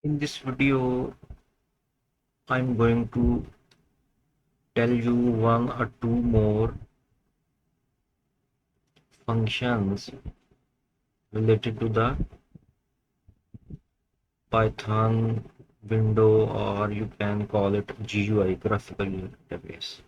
In this video, I'm going to tell you one or two more functions related to the Python window, or you can call it GUI, graphical user interface.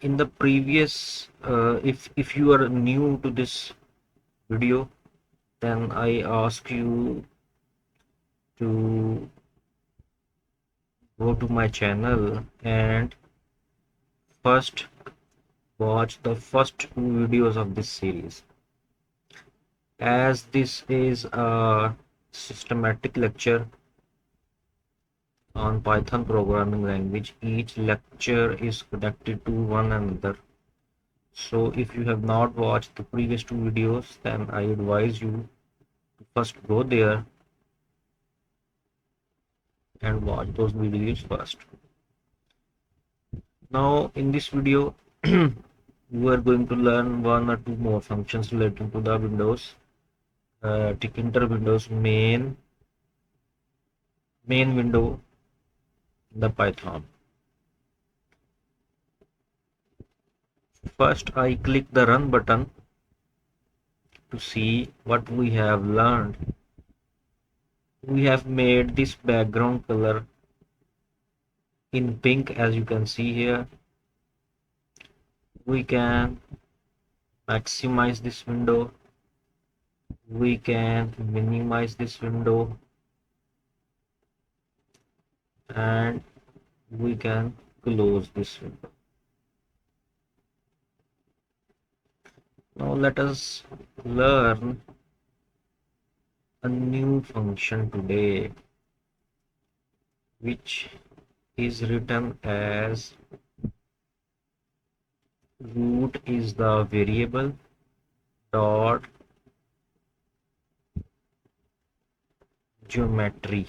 In the previous, if you are new to this video, then I ask you to go to my channel and first watch the first two videos of this series. As this is a systematic lecture on Python programming language, each lecture is connected to one another. So if you have not watched the previous two videos, then I advise you to first go there and watch those videos first. Now in this video, we are going to learn one or two more functions relating to the Windows Tkinter Windows main window in the Python. First, I click the run button to see what we have learned. We have made this background color in pink, as you can see here. We can maximize this window. We can minimize this window, and we can close this window. Now let us learn a new function today, which is written as root is the variable dot geometry.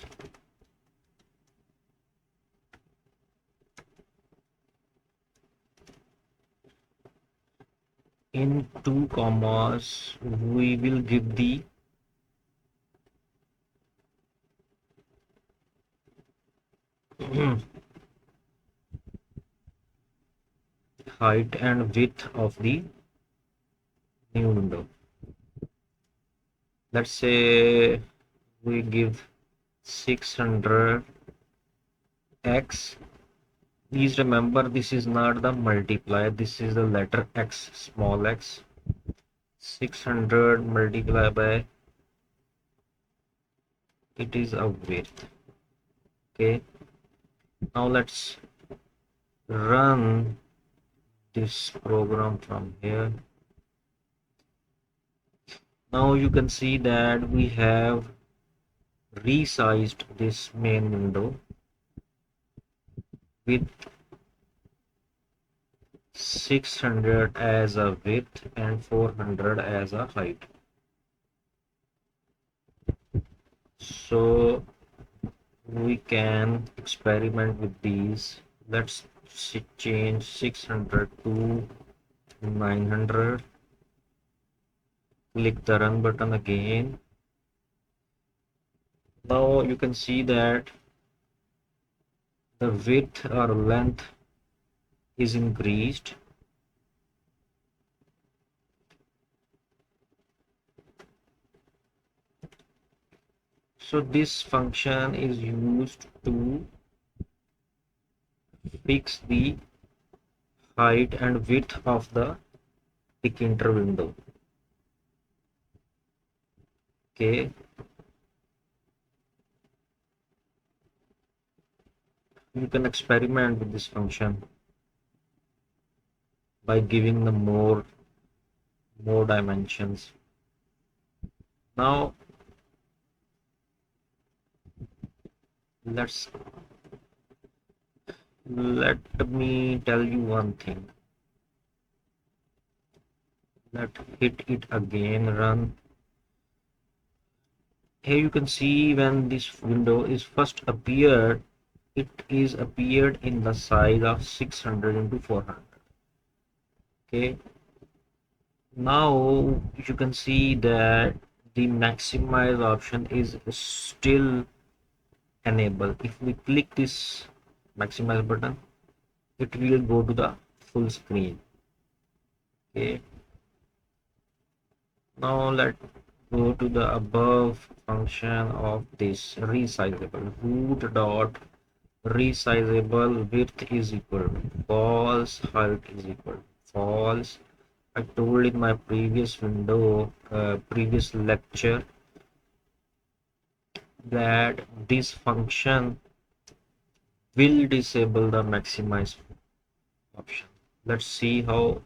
In two commas, we will give the height and width of the new window. Let's say we give 600x. Please remember, this is not the multiply, this is the letter x, small x. 600 multiplied by, it is a width. Okay, now let's run this program from here. Now you can see that we have resized this main window with 600 as a width and 400 as a height. So we can experiment with these. Let's change 600 to 900. Click the run button again. Now you can see that the width or length is increased. So this function is used to fix the height and width of the Tkinter window. Okay, you can experiment with this function by giving them more dimensions. Now let me tell you one thing. Let's hit it again, run. Here you can see when this window is first appeared, it is appeared in the size of 600 into 400. Okay, now you can see that the maximize option is still enabled. If we click this maximize button, it will go to the full screen. Okay, now let's go to the above function of this resizable. Root dot resizable width is equal to false, height is equal to false. I told in my previous window, previous lecture, that this function will disable the maximize option. Let's see how.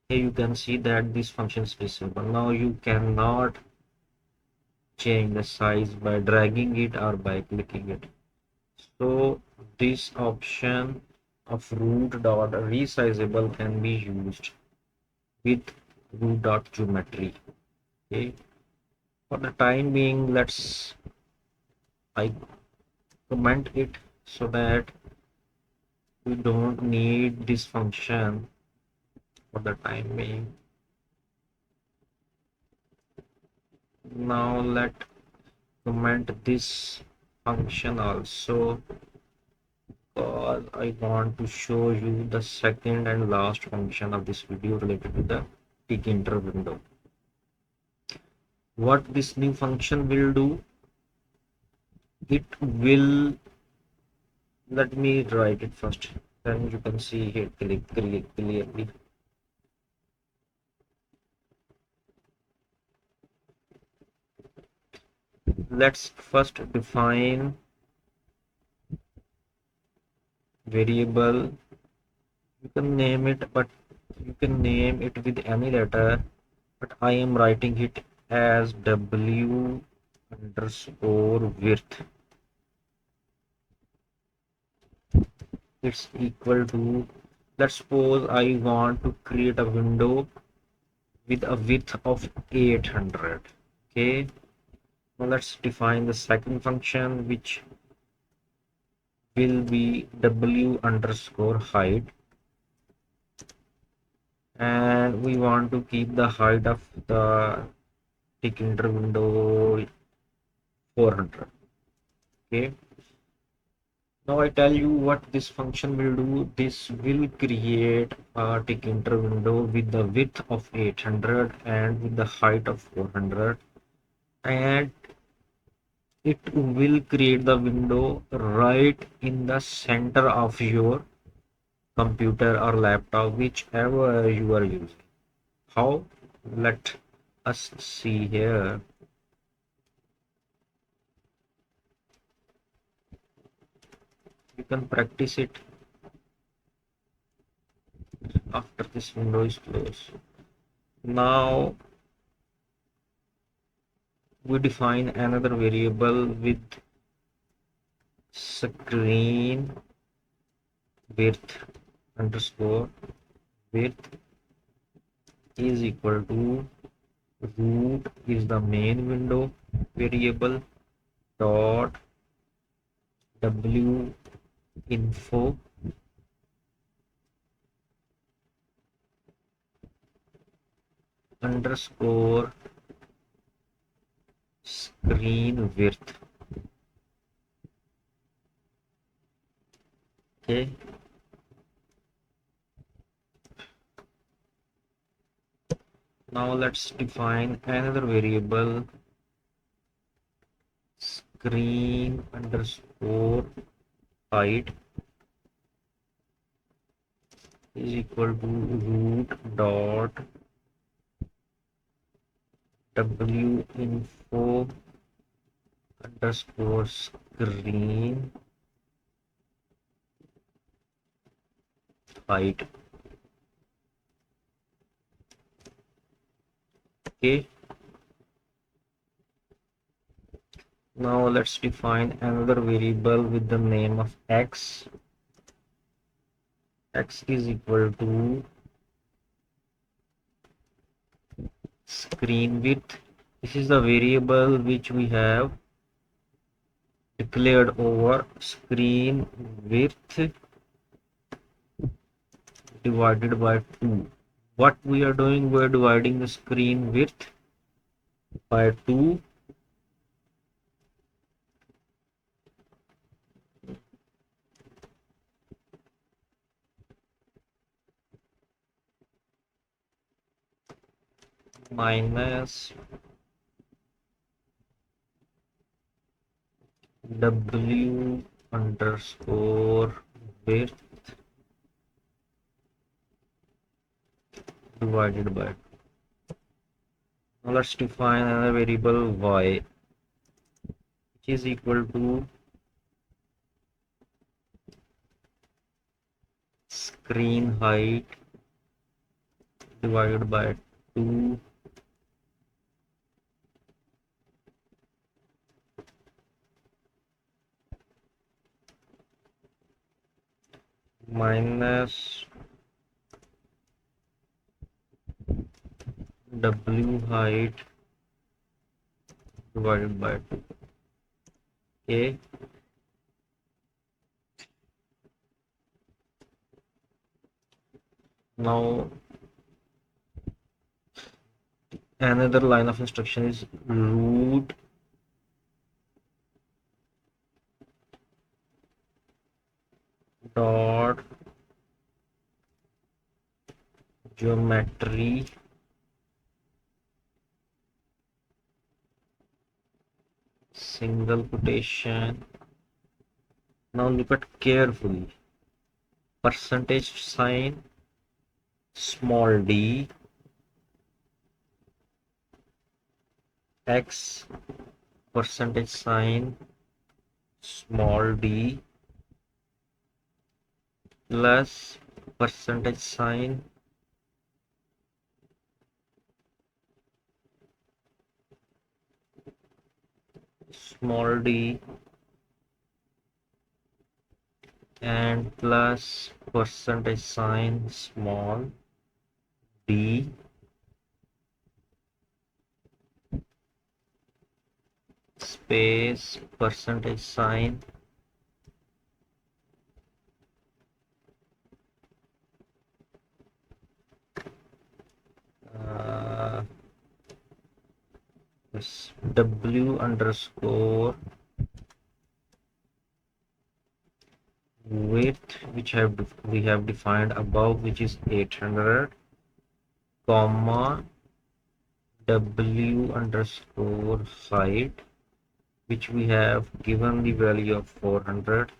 Here you can see that this function is disabled. Now you cannot change the size by dragging it or by clicking it. So this option of root dot resizable can be used with root dot geometry. Okay. For the time being, I comment it so that we don't need this function for the time being. Now let comment this function also, because I want to show you the second and last function of this video related to the Tkinter window. What this new function will do, it will, let me write it first, then you can see here clearly. Let's first define variable. You can name it, but you can name it with any letter, but I am writing it as w underscore width. It's equal to, let's suppose I want to create a window with a width of 800. Okay, now let's define the second function, which will be w underscore height, and we want to keep the height of the Tkinter window 400. Okay, now I tell you what this function will do. This will create a Tkinter window with the width of 800 and with the height of 400, and it will create the window right in the center of your computer or laptop, whichever you are using. How? Let us see here. You can practice it after this window is closed. Now we define another variable with screen width underscore width is equal to root is the main window variable dot w info underscore screen width. Okay, now let's define another variable screen underscore height is equal to root dot w info underscore screen height. Okay, now let's define another variable with the name of x. X is equal to screen width. This is the variable which we have declared over screen width divided by 2. What we are doing, we're dividing the screen width by 2 minus w underscore width divided by. Now let's define another variable y, which is equal to screen height divided by 2 minus w height divided by 2. Okay. Now another line of instruction is root dot geometry single quotation. Now look at carefully. Percentage sign small d x percentage sign small d plus percentage sign small d and plus percentage sign small d space percentage sign this w underscore width, which we have defined above, which is 800, comma w underscore height, which we have given the value of 400,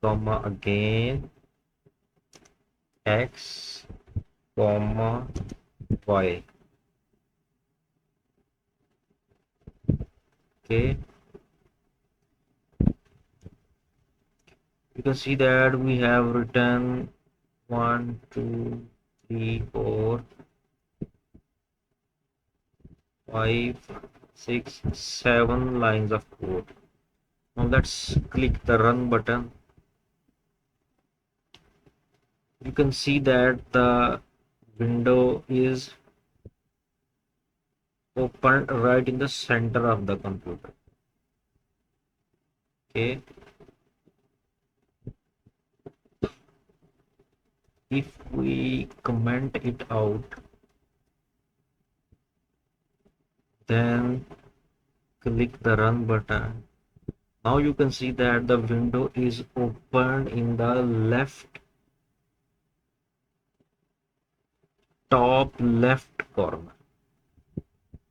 comma again x, comma y. Okay, you can see that we have written 1 2 3 4 5 6 7 lines of code. Now let's click the run button. You can see that the window is open right in the center of the computer. Okay, if we comment it out, then click the run button. Now you can see that the window is open in the left top left corner.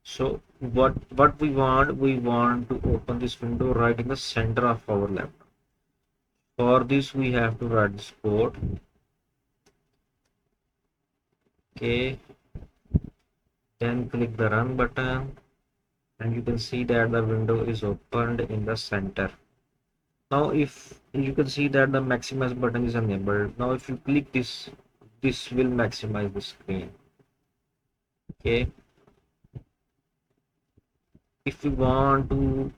So what we want to open this window right in the center of our laptop. For this we have to write this code. Okay, then click the run button and you can see that the window is opened in the center. Now if you can see that the maximize button is enabled. Now if you click this, this will maximize the screen. Okay, if we want to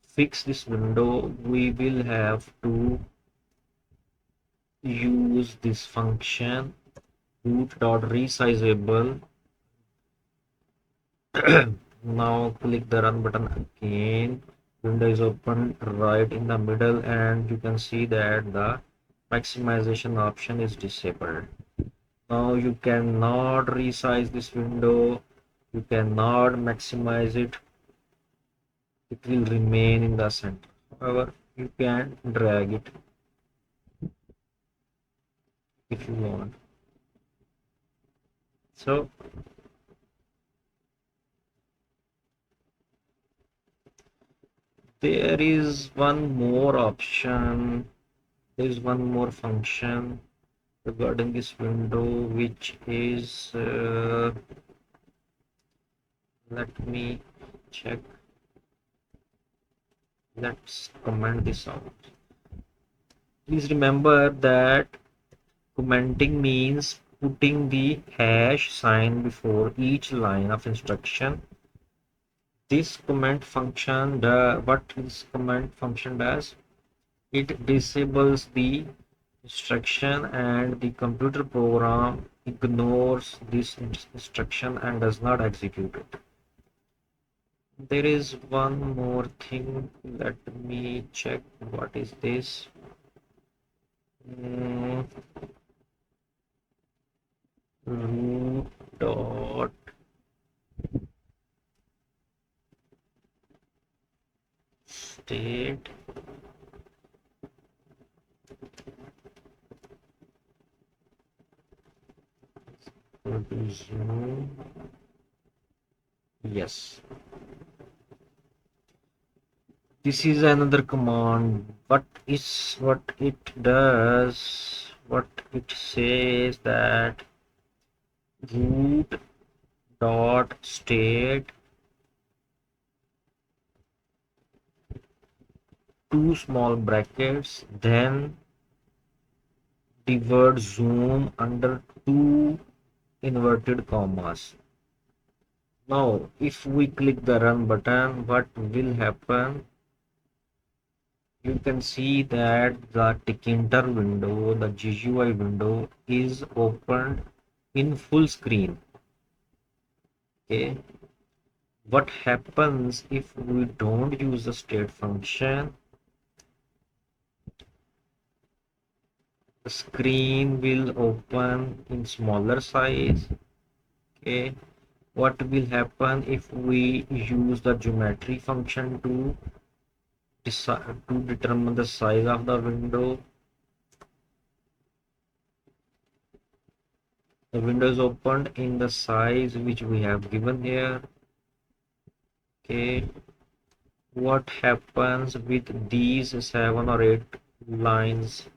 fix this window, we will have to use this function root.resizable. Now click the run button again. Window is open right in the middle and you can see that the maximization option is disabled. Now you cannot resize this window, you cannot maximize it, it will remain in the center. However, you can drag it if you want. So there is one more option, there is one more function regarding this window, which is let me check. Let's comment this out. Please remember that commenting means putting the hash sign before each line of instruction. This comment function, what this comment function does, it disables the instruction and the computer program ignores this instruction and does not execute it. There is one more thing, let me check what is this. Root dot state zoom. Yes, this is another command. What it does, what it says, that root dot state two small brackets, then the word zoom under two inverted commas. Now if we click the run button, what will happen? You can see that the Tkinter window, the GUI window, is opened in full screen. Okay, what happens if we don't use the state function? The screen will open in smaller size. Okay, what will happen if we use the geometry function to determine the size of the window? The window is opened in the size which we have given here. Okay, what happens with these 7 or 8 lines?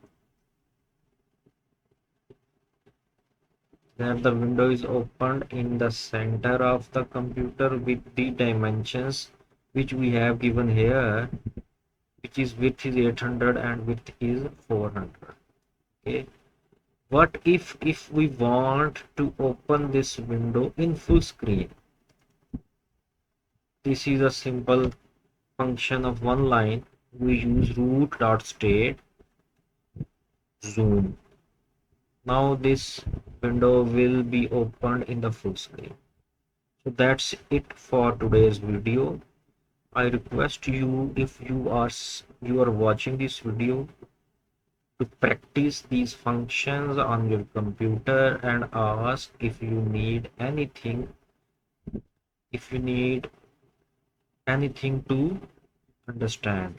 Then the window is opened in the center of the computer with the dimensions which we have given here, which is width is 800 and width is 400. Okay, what if we want to open this window in full screen? This is a simple function of one line. We use root dot state zoom. Now this window will be opened in the full screen. So that's it for today's video. I request you, if you are watching this video, to practice these functions on your computer and ask if you need anything, to understand.